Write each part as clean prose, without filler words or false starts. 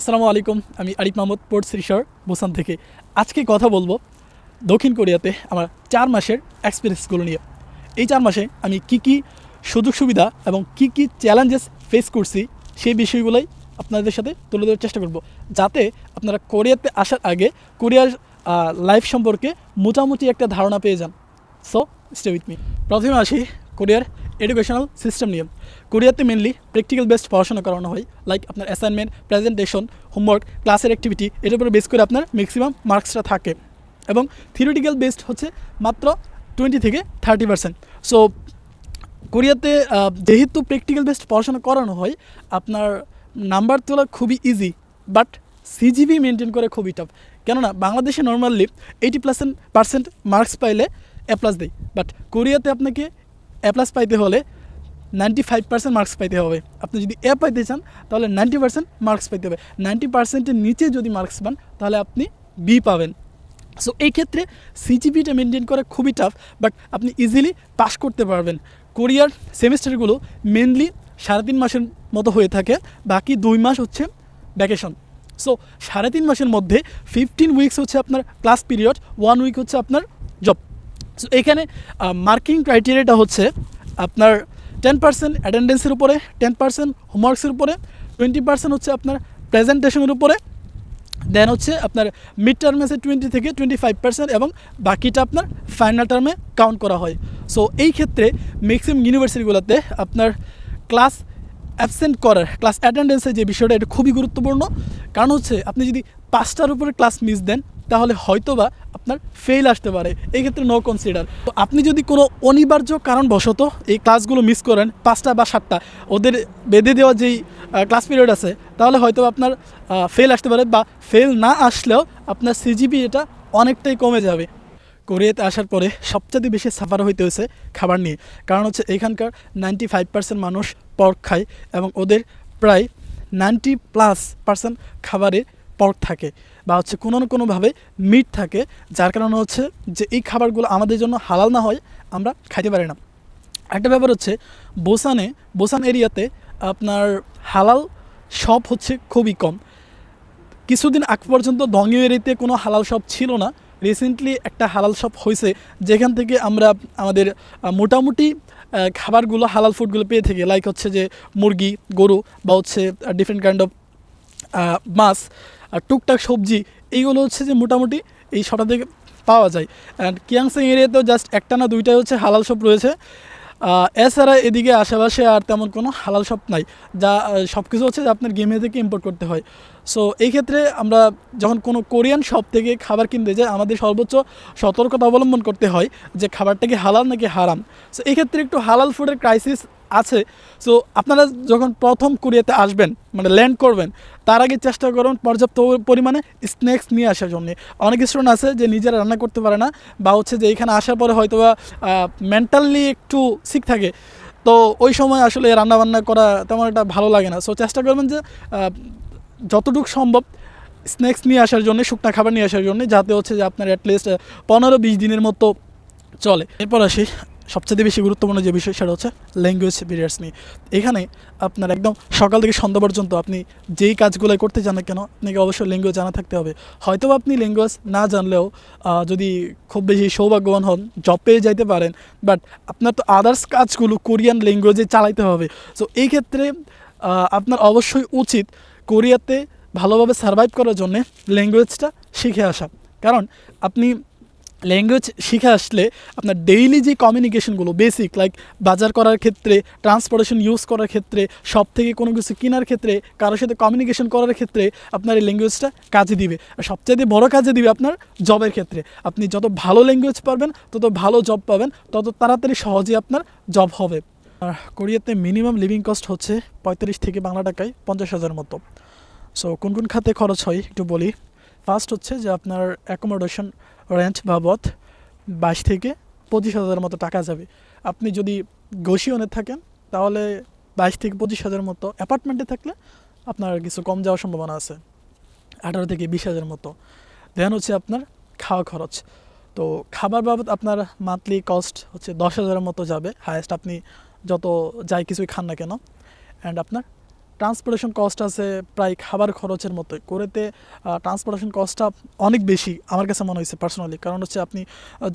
আসসালামু আলাইকুম, আমি Arif Mahmud port resort Busan থেকে। আজকে কথা বলবো দক্ষিণ কোরিয়াতে আমার 4 মাসের এক্সপিরিয়েন্সগুলো নিয়ে। এই 4 মাসে আমি কি সুযোগ সুবিধা এবং কি চ্যালেঞ্জেস ফেস করছি সেই বিষয়গুলোই আপনাদের সাথে তুলে ধরার চেষ্টা করব, যাতে আপনারা কোরিয়াতে আসার আগে কোরিয়ার লাইফ সম্পর্কে মোটামুটি একটা ধারণা পেয়ে যান। So stay with me. প্রথমে আসি কোরিয়ার এডুকেশনাল সিস্টেম নিয়ে। কোরিয়াতে মেনলি প্র্যাকটিক্যাল বেসড পড়াশোনা করানো হয়, লাইক আপনার অ্যাসাইনমেন্ট, প্রেজেন্টেশন, হোমওয়ার্ক, ক্লাসের অ্যাক্টিভিটি, এটার উপরে বেস করে আপনার ম্যাক্সিমাম মার্কসটা থাকে। এবং থিওরিটিক্যাল বেসড হচ্ছে মাত্র 20 থেকে 30%। সো কোরিয়াতে যেহেতু প্র্যাকটিক্যাল বেসড পড়াশোনা করানো হয়, আপনার নাম্বার তোলা খুবই ইজি, বাট সিজিপি মেনটেন করে খুবই টাফ। কেননা বাংলাদেশে নর্মালি 80% মার্কস পাইলে এ প্লাস দেয়, বাট কোরিয়াতে আপনাকে এ প্লাস পাইতে হলে 95% মার্কস পাইতে হবে। আপনি যদি এ পাইতে চান তাহলে 90% মার্কস পাইতে হবে। 90%-এর নিচে যদি মার্কস পান তাহলে আপনি বি পাবেন। সো এই ক্ষেত্রে সিজিপিটা মেনটেন করা খুবই টাফ, বাট আপনি ইজিলি পাস করতে পারবেন। কোরিয়ার সেমিস্টারগুলো মেনলি 3.5 মাসের মতো হয়ে থাকে, বাকি 2 মাস হচ্ছে ভ্যাকেশন। সো 3.5 মাসের মধ্যে 15 উইকস হচ্ছে আপনার ক্লাস পিরিয়ড, 1 উইক হচ্ছে আপনার জব। সো এখানে মার্কিং ক্রাইটেরিয়াটা হচ্ছে আপনার 10% অ্যাটেন্ডেন্সের উপরে, 10% হোমওয়ার্কসের উপরে, 20% হচ্ছে আপনার প্রেজেন্টেশনের উপরে, দেন হচ্ছে আপনার মিড টার্মে আছে 20 থেকে 25% এবং বাকিটা আপনার ফাইনাল টার্মে কাউন্ট করা হয়। সো এই ক্ষেত্রে ম্যাক্সিমাম ইউনিভার্সিটিগুলোতে আপনার ক্লাস অ্যাবসেন্ট করার, ক্লাস অ্যাটেন্ডেন্সের যে বিষয়টা, এটা খুবই গুরুত্বপূর্ণ। কারণ হচ্ছে আপনি যদি 5টার উপরে ক্লাস মিস দেন তাহলে হয়তোবা আপনার ফেল আসতে পারে, এই ক্ষেত্রে নো কনসিডার। তো আপনি যদি কোনো অনিবার্য কারণবশত এই ক্লাসগুলো মিস করেন, 5টা বা 7টা ওদের বেঁধে দেওয়া যেই ক্লাস পিরিয়ড আছে, তাহলে হয়তো আপনার ফেল আসতে পারে, বা ফেল না আসলেও আপনার সিজিপি এটা অনেকটাই কমে যাবে। কোরিয়াতে আসার পরে সবচেয়ে বেশি সাফার হইতে হয়েছে খাবার নিয়ে। কারণ হচ্ছে এখানকার 95% মানুষ পর্ক খায় এবং ওদের প্রায় 90+% খাবারে পর্ক থাকে, বা হচ্ছে কোনো না কোনোভাবে মিট থাকে, যার কারণে হচ্ছে যে এই খাবারগুলো আমাদের জন্য হালাল না হয় আমরা খাইতে পারি না। একটা ব্যাপার হচ্ছে বোসান এরিয়াতে আপনার হালাল শপ হচ্ছে খুবই কম। কিছুদিন আগ পর্যন্ত দংইউ এরিয়াতে কোনো হালাল শপ ছিল না। রিসেন্টলি একটা হালাল শপ হয়েছে, যেখান থেকে আমরা আমাদের মোটামুটি খাবারগুলো, হালাল ফুডগুলো পেয়ে থাকি, লাইক হচ্ছে যে মুরগি, গরু, বা হচ্ছে ডিফারেন্ট কাইন্ড অফ মাছ আর টুকটাক সবজি, এইগুলো হচ্ছে যে মোটামুটি এই শপটা থেকে পাওয়া যায়। অ্যান্ড কিয়াংসাং এরিয়াতেও জাস্ট একটা না দুইটাই হচ্ছে হালাল শপ রয়েছে। এছাড়া এদিকে আশেপাশে আর তেমন কোনো হালাল শপ নাই, যা সব কিছু হচ্ছে যে আপনার গেমে থেকে ইম্পোর্ট করতে হয়। সো এই ক্ষেত্রে আমরা যখন কোনো কোরিয়ান শপ থেকে খাবার কিনতে যাই, আমাদের সর্বোচ্চ সতর্কতা অবলম্বন করতে হয় যে খাবারটা কি হালাল নাকি হারাম। সো এই ক্ষেত্রে একটু হালাল ফুডের ক্রাইসিস আছে। সো আপনারা যখন প্রথম কোরিয়াতে আসবেন, মানে ল্যান্ড করবেন, তার আগে চেষ্টা করুন পর্যাপ্ত পরিমাণে স্ন্যাক্স নিয়ে আসার জন্য। অনেক স্টুডেন্ট আছে যে নিজেরা রান্না করতে পারে না, বা হচ্ছে যে এখানে আসার পরে হয়তো বা মেন্টালি একটু সিক থাকে, তো ওই সময় আসলে রান্নাবান্না করা তেমন একটা ভালো লাগে না। সো চেষ্টা করবেন যে যতটুকু সম্ভব স্ন্যাক্স নিয়ে আসার জন্য, শুকনা খাবার নিয়ে আসার জন্য, যাতে হচ্ছে যে আপনার অ্যাটলিস্ট 15-20 দিনের মতো চলে। এরপর আসি সবচেয়ে বেশি গুরুত্বপূর্ণ যে বিষয়, সেটা হচ্ছে ল্যাঙ্গুয়েজ ব্যারিয়ার্স নিয়ে। এখানে আপনার একদম সকাল থেকে সন্ধ্যা পর্যন্ত আপনি যেই কাজগুলো করতে জান না কেন, আপনাকে অবশ্যই ল্যাঙ্গুয়েজ জানা থাকতে হবে। হয়তো আপনি ল্যাঙ্গুয়েজ না জানলেও যদি খুব বেশি সৌভাগ্যবান হন, জব পেয়ে যাইতে পারেন, বাট আপনার তো আদার্স কাজগুলো কোরিয়ান ল্যাঙ্গুয়েজে চালাইতে হবে। সো এই ক্ষেত্রে আপনার অবশ্যই উচিত কোরিয়াতে ভালোভাবে সার্ভাইভ করার জন্যে ল্যাঙ্গুয়েজটা শিখে আসা। কারণ আপনি ল্যাঙ্গুয়েজ শিখে আসলে আপনার ডেইলি যে কমিউনিকেশনগুলো বেসিক, লাইক বাজার করার ক্ষেত্রে, ট্রান্সপোর্টেশন ইউজ করার ক্ষেত্রে, সব থেকে কোনো কিছু কেনার ক্ষেত্রে, কারোর সাথে কমিউনিকেশন করার ক্ষেত্রে আপনার এই ল্যাঙ্গুয়েজটা কাজে দিবে। আর সবচাইতে বড় কাজে দিবে আপনার জবের ক্ষেত্রে। আপনি যত ভালো ল্যাঙ্গুয়েজ পারবেন তত ভালো জব পাবেন, তত তাড়াতাড়ি সহজেই আপনার জব হবে। আর কোরিয়াতে মিনিমাম লিভিং কস্ট হচ্ছে 35 থেকে বাংলা টাকায় 50,000 মতো। সো কোন কোন খাতে খরচ হয় একটু বলি। ফার্স্ট হচ্ছে যে আপনার অ্যাকোমোডেশন রেন্ট বাবদ 22 থেকে 25,000 মতো টাকা যাবে। আপনি যদি গোশিয়নে থাকেন তাহলে 22 থেকে 25,000 মতো, অ্যাপার্টমেন্টে থাকলে আপনার কিছু কম যাওয়ার সম্ভাবনা আছে, 18 থেকে 20,000 মতো। দেন হচ্ছে আপনার খাওয়া খরচ। তো খাবার বাবদ আপনার মান্থলি কস্ট হচ্ছে 10,000 মতো যাবে হায়েস্ট, আপনি যত যাই কিছুই খান না কেন। অ্যান্ড আপনার ট্রান্সপোর্টেশন কস্ট আছে প্রায় খাবার খরচের মতোই। কোরিয়াতে ট্রান্সপোর্টেশন কস্টটা অনেক বেশি আমার কাছে মনে হয়েছে পার্সোনালি। কারণ হচ্ছে আপনি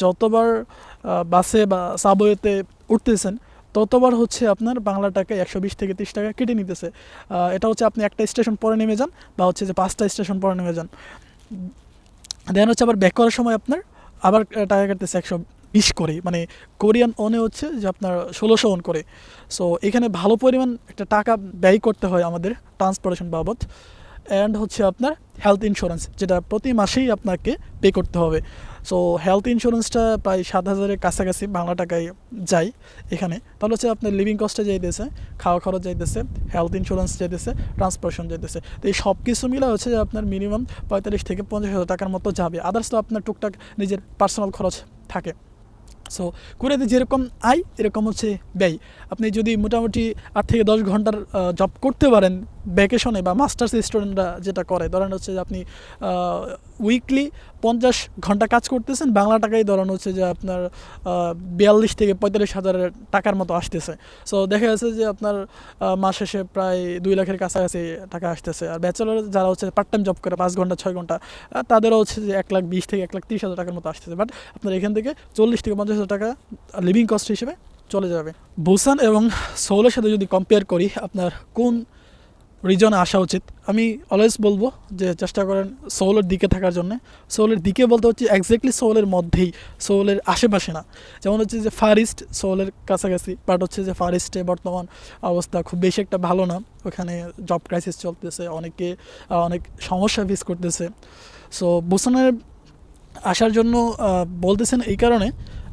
যতবার বাসে বা সাবওয়েতে উঠতেছেন ততবার হচ্ছে আপনার বাংলা টাকায় 120 থেকে 30 টাকা কেটে নিতেছে। এটা হচ্ছে আপনি একটা স্টেশন পরে নেমে যান বা হচ্ছে যে 5টা স্টেশন পরে নেমে যান, দেন হচ্ছে আবার ব্যাক করার সময় আপনার আবার টাকা কাটতেছে 120 করে, মানে কোরিয়ান ওনে হচ্ছে যে আপনার 1600 ওন করে। সো এখানে ভালো পরিমাণ একটা টাকা ব্যয় করতে হয় আমাদের ট্রান্সপোর্টেশন বাবদ। অ্যান্ড হচ্ছে আপনার হেলথ ইন্স্যুরেন্স, যেটা প্রতি মাসেই আপনাকে পে করতে হবে। সো হেলথ ইন্স্যুরেন্সটা প্রায় 7,000-এর কাছাকাছি বাংলা টাকায় যায় এখানে। তাহলে হচ্ছে আপনার লিভিং কস্টে যাইতেছে, খাওয়া খরচ যাইতেছে, হেলথ ইন্স্যুরেন্স যাইতেছে, ট্রান্সপোর্টেশন যাইতেছে। তো এই সব কিছু মিলে হচ্ছে যে আপনার মিনিমাম 45 থেকে 50,000 টাকার মতো যাবে। আদার্স তো আপনার টুকটাক নিজের পার্সোনাল খরচ থাকে। সো কোরিয়াতে যেরকম আয় এরকম হচ্ছে ব্যয়। আপনি যদি মোটামুটি 8 থেকে 10 ঘন্টার জব করতে পারেন ভ্যাকেশনে, বা মাস্টার্স স্টুডেন্টরা যেটা করে, ধরেন হচ্ছে যে আপনি উইকলি 50 ঘন্টা কাজ করতেছেন, বাংলা টাকায় ধরেন হচ্ছে যে আপনার 42 থেকে 45,000 টাকার মতো আসতেছে। সো দেখা যাচ্ছে যে আপনার মাস শেষে প্রায় 2 লাখের কাছাকাছি টাকা আসতেছে। আর ব্যাচেলর যারা হচ্ছে পার্ট টাইম জব করে 5 ঘন্টা 6 ঘন্টা, তাদেরও হচ্ছে যে 1,20,000 থেকে 1,30,000 টাকার মতো আসতেছে। বাট আপনার এখান থেকে 40 থেকে 50,000 টাকা লিভিং কস্ট হিসেবে চলে যাবে। বুসান এবং সোলের সাথে যদি কম্পেয়ার করি, আপনার কোন রিজনে আসা উচিত, আমি অলওয়েজ বলবো যে চেষ্টা করেন সোলের দিকে থাকার জন্য। সোলের দিকে বলতে হচ্ছে এক্স্যাক্টলি সোলের মধ্যেই, সোলের আশেপাশে না। যেমন হচ্ছে যে ফার ইস্ট সোলের কাছাকাছি, বাট হচ্ছে যে ফার ইস্টে বর্তমান অবস্থা খুব বেশি একটা ভালো না। ওখানে জব ক্রাইসিস চলতেছে, অনেকে অনেক সমস্যা ফেস করতেছে। সো বুসানের আসার জন্য বলতেছেন এই কারণে,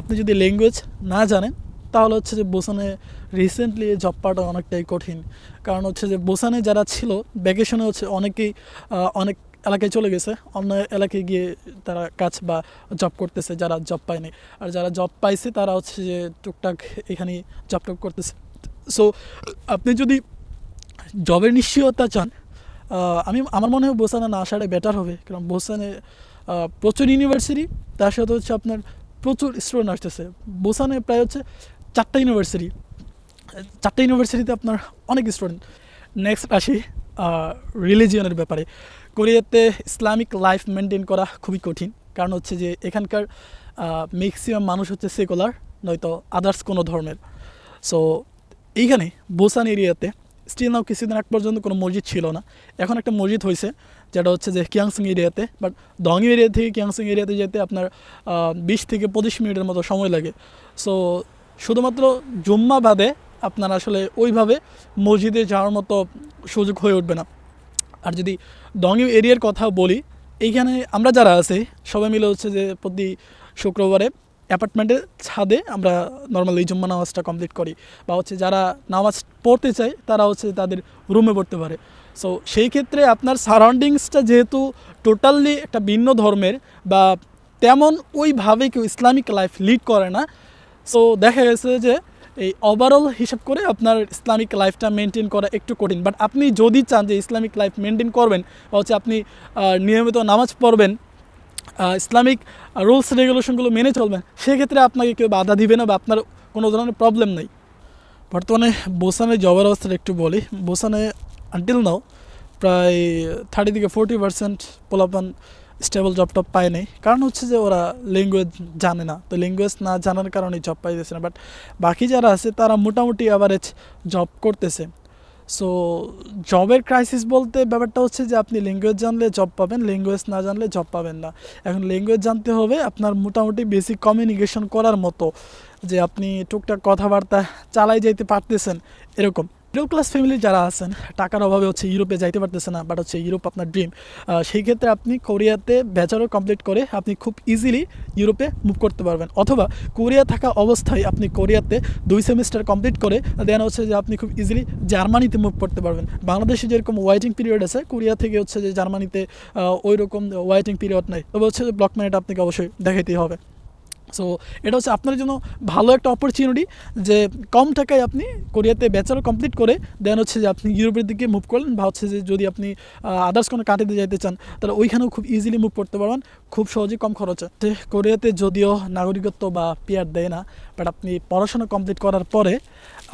আপনি যদি ল্যাঙ্গুয়েজ না জানেন তাহলে হচ্ছে যে বুসানে রিসেন্টলি জব পাওয়াটা অনেকটাই কঠিন। কারণ হচ্ছে যে বুসানে যারা ছিল ভ্যাকেশনে হচ্ছে অনেকেই অনেক এলাকায় চলে গেছে, অন্য এলাকায় গিয়ে তারা কাজ বা জব করতেছে যারা জব পায়নি। আর যারা জব পাইছে তারা হচ্ছে যে টুকটাক এখানেই জব টপ করতেছে। সো আপনি যদি জবের নিশ্চয়তা চান, আমার মনে হয় বুসানে না আসাটাই বেটার হবে। কারণ বুসানে প্রচুর ইউনিভার্সিটি, তার সাথে হচ্ছে আপনার প্রচুর স্টুডেন্ট আসতেছে। বুসানে প্রায় হচ্ছে 4টা ইউনিভার্সিটি, 4টা ইউনিভার্সিটিতে আপনার অনেক স্টুডেন্ট। নেক্সট আসি রিলিজিয়নের ব্যাপারে। কোরিয়াতে ইসলামিক লাইফ মেনটেন করা খুবই কঠিন। কারণ হচ্ছে যে এখানকার ম্যাক্সিমাম মানুষ হচ্ছে সেকুলার, নয়তো আদার্স কোনো ধর্মের। সো এইখানে বুসান এরিয়াতে স্টিল নাও কিছুদিন আগ পর্যন্ত কোনো মসজিদ ছিল না। এখন একটা মসজিদ হয়েছে, যেটা হচ্ছে যে কিয়াংসিং এরিয়াতে। বাট দংইউ এরিয়া থেকে কিয়াংসিং এরিয়াতে যেতে আপনার 20 থেকে 25 মিনিটের মতো সময় লাগে। সো শুধুমাত্র জুম্মা বাদে আপনার আসলে ওইভাবে মসজিদে যাওয়ার মতো সুযোগ হয়ে উঠবে না। আর যদি দংইউ এরিয়ার কথা বলি, এইখানে আমরা যারা আছি সবাই মিলে হচ্ছে যে প্রতি শুক্রবারে অ্যাপার্টমেন্টের ছাদে আমরা নর্মালি জুম্মা নামাজটা কমপ্লিট করি, বা হচ্ছে যারা নামাজ পড়তে চায় তারা হচ্ছে তাদের রুমে পড়তে পারে। সো সেই ক্ষেত্রে আপনার সারাউন্ডিংসটা যেহেতু টোটালি একটা ভিন্ন ধর্মের, বা তেমন ওইভাবে কেউ ইসলামিক লাইফ লিড করে না। সো দেখা গেছে যে এই ওভারঅল হিসাব করে আপনার ইসলামিক লাইফটা মেনটেন করা একটু কঠিন। বাট আপনি যদি চান যে ইসলামিক লাইফ মেনটেন করবেন, বা হচ্ছে আপনি নিয়মিত নামাজ পড়বেন, ইসলামিক রুলস রেগুলেশনগুলো মেনে চলবেন, সেক্ষেত্রে আপনাকে কেউ বাধা দিবে না, বা আপনার কোনো ধরনের প্রবলেম নেই। বর্তমানে বুসানে জবের অবস্থাটা একটু বলি। বুসানে আনটিল নাও প্রায় 30 থেকে 40% পোলাপান স্টেবল জব টপ পায় নাই। কারণ হচ্ছে যে ওরা ল্যাঙ্গুয়েজ জানে না। তো ল্যাঙ্গুয়েজ না জানার কারণে জব পাইতেছে না। বাট বাকি যারা আছে তারা মোটামুটি অ্যাভারেজ জব করতেছে। সো জবের ক্রাইসিস বলতে ব্যাপারটা হচ্ছে যে আপনি ল্যাঙ্গুয়েজ জানলে জব পাবেন, ল্যাঙ্গুয়েজ না জানলে জব পাবেন না। এখন ল্যাঙ্গুয়েজ জানতে হবে আপনার মোটামুটি বেসিক কমিউনিকেশন করার মতো, যে আপনি টুকটাক কথাবার্তা চালাই যাইতে পারতেছেন এরকম। মিডল ক্লাস ফ্যামিলি যারা আছেন, টাকার অভাবে হচ্ছে ইউরোপে যাইতে পারতেছে না, বাট হচ্ছে ইউরোপ আপনার ড্রিম, সেই ক্ষেত্রে আপনি কোরিয়াতে ব্যাচেলর কমপ্লিট করে আপনি খুব ইজিলি ইউরোপে মুভ করতে পারবেন। অথবা কোরিয়া থাকা অবস্থায় আপনি কোরিয়াতে 2 সেমিস্টার কমপ্লিট করে দেন হচ্ছে যে আপনি খুব ইজিলি জার্মানিতে মুভ করতে পারবেন। বাংলাদেশে যেরকম ওয়েটিং পিরিয়ড আছে, কোরিয়া থেকে হচ্ছে যে জার্মানিতে ওই রকম ওয়েটিং পিরিয়ড নাই। তবে হচ্ছে যে ব্লক ম্যানেট আপনাকে অবশ্যই দেখাইতেই হবে। সো এটা হচ্ছে আপনার জন্য ভালো একটা অপরচুনিটি, যে কম টাকায় আপনি কোরিয়াতে ব্যাচেলর কমপ্লিট করে দেন হচ্ছে যে আপনি ইউরোপের দিকে মুভ করলেন, বা হচ্ছে যে যদি আপনি আদার্স কোনো কান্ট্রিতে যাইতে চান তাহলে ওইখানেও খুব ইজিলি মুভ করতে পারবেন, খুব সহজেই কম খরচে। কোরিয়াতে যদিও নাগরিকত্ব বা পিআর দেয় না, বাট আপনি পড়াশোনা কমপ্লিট করার পরে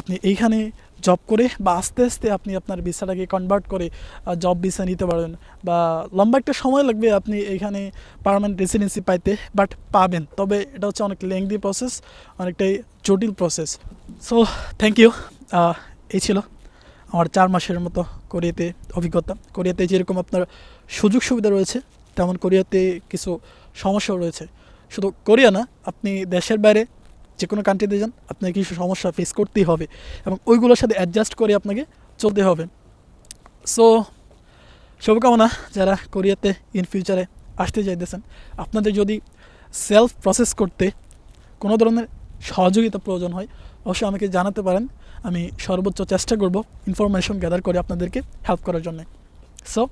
আপনি এইখানে জব করে বা আস্তে আস্তে আপনি আপনার ভিসাটাকে কনভার্ট করে জব ভিসা নিতে পারবেন, বা লম্বা একটা সময় লাগবে আপনি এখানে পার্মানেন্ট রেসিডেন্সি পাইতে, বাট পাবেন। তবে এটা হচ্ছে অনেক লেংদি প্রসেস, অনেকটাই জটিল প্রসেস। So thank you. এই ছিল আমার 4 মাসের মতো কোরিয়াতে অভিজ্ঞতা। কোরিয়াতে যেরকম আপনার সুযোগ সুবিধা রয়েছে, তেমন কোরিয়াতে কিছু সমস্যাও রয়েছে। শুধু কোরিয়া না, আপনি দেশের বাইরে যে কোনো কান্ট্রিতে যান, আপনাকে কিছু সমস্যা ফেস করতেই হবে এবং ওইগুলোর সাথে অ্যাডজাস্ট করে আপনাকে চলতে হবে। সো শুভকামনা যারা কোরিয়াতে ইন ফিউচারে আসতে চাইতেছেন। আপনাদের যদি সেলফ প্রসেস করতে কোনো ধরনের সহযোগিতা প্রয়োজন হয়, অবশ্যই আমাকে জানাতে পারেন। আমি সর্বোচ্চ চেষ্টা করব ইনফরমেশন গ্যাদার করে আপনাদেরকে হেল্প করার জন্য। So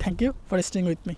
thank you for staying with me.